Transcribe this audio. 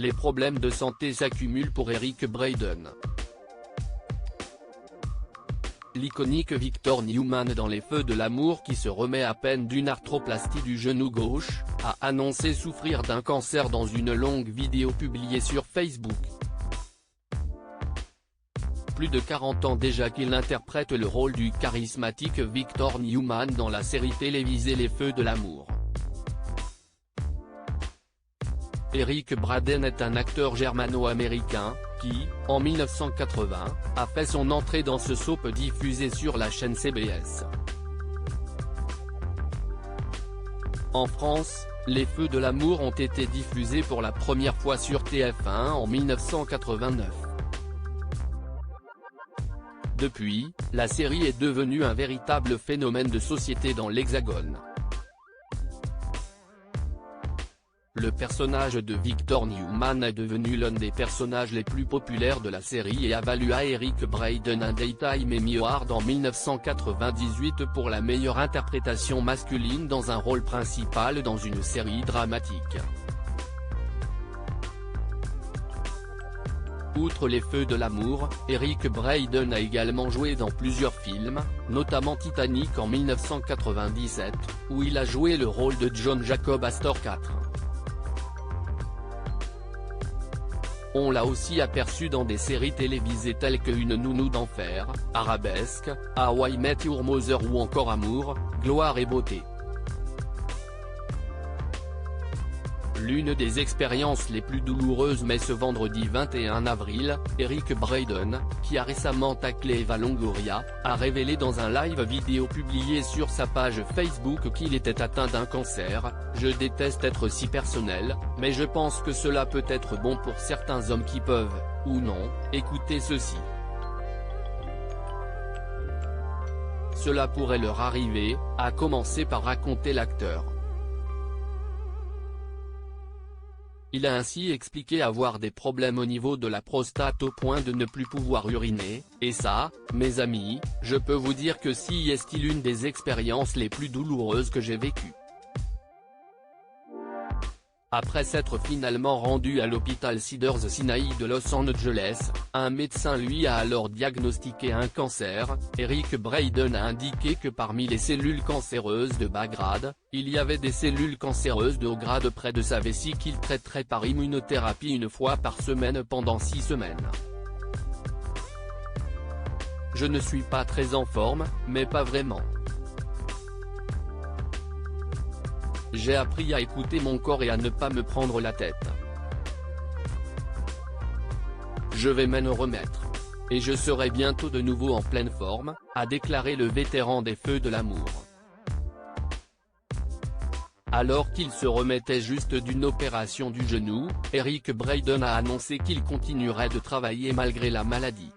les problèmes de santé s'accumulent pour Eric Braeden. L'iconique Victor Newman dans Les Feux de l'amour, qui se remet à peine d'une arthroplastie du genou gauche, a annoncé souffrir d'un cancer dans une longue vidéo publiée sur Facebook. Plus de 40 ans déjà qu'il interprète le rôle du charismatique Victor Newman dans la série télévisée Les Feux de l'amour. Eric Braeden est un acteur germano-américain, qui, en 1980, a fait son entrée dans ce soap diffusé sur la chaîne CBS. En France, Les Feux de l'amour ont été diffusés pour la première fois sur TF1 en 1989. Depuis, la série est devenue un véritable phénomène de société dans l'Hexagone. Le personnage de Victor Newman est devenu l'un des personnages les plus populaires de la série et a valu à Eric Braeden un Daytime Emmy Award en 1998 pour la meilleure interprétation masculine dans un rôle principal dans une série dramatique. Outre Les Feux de l'amour, Eric Braeden a également joué dans plusieurs films, notamment Titanic en 1997, où il a joué le rôle de John Jacob Astor IV. On l'a aussi aperçu dans des séries télévisées telles que Une nounou d'enfer, Arabesque, How I Met Your Mother ou encore Amour, gloire et beauté. L'une des expériences les plus douloureuses, mais ce vendredi 21 avril, Eric Braeden, qui a récemment taclé Eva Longoria, a révélé dans un live vidéo publié sur sa page Facebook qu'il était atteint d'un cancer. « Je déteste être si personnel, mais je pense que cela peut être bon pour certains hommes qui peuvent, ou non, écouter ceci. Cela pourrait leur arriver », a commencé par raconter l'acteur. Il a ainsi expliqué avoir des problèmes au niveau de la prostate au point de ne plus pouvoir uriner, et ça, mes amis, je peux vous dire que si est une des expériences les plus douloureuses que j'ai vécues. Après s'être finalement rendu à l'hôpital Cedars-Sinai de Los Angeles, un médecin lui a alors diagnostiqué un cancer. Eric Braeden a indiqué que parmi les cellules cancéreuses de bas grade, il y avait des cellules cancéreuses de haut grade près de sa vessie qu'il traiterait par immunothérapie une fois par semaine pendant 6 semaines. Je ne suis pas très en forme, mais pas vraiment. J'ai appris à écouter mon corps et à ne pas me prendre la tête. Je vais m'en remettre. Et je serai bientôt de nouveau en pleine forme, a déclaré le vétéran des Feux de l'amour. Alors qu'il se remettait juste d'une opération du genou, Eric Braeden a annoncé qu'il continuerait de travailler malgré la maladie.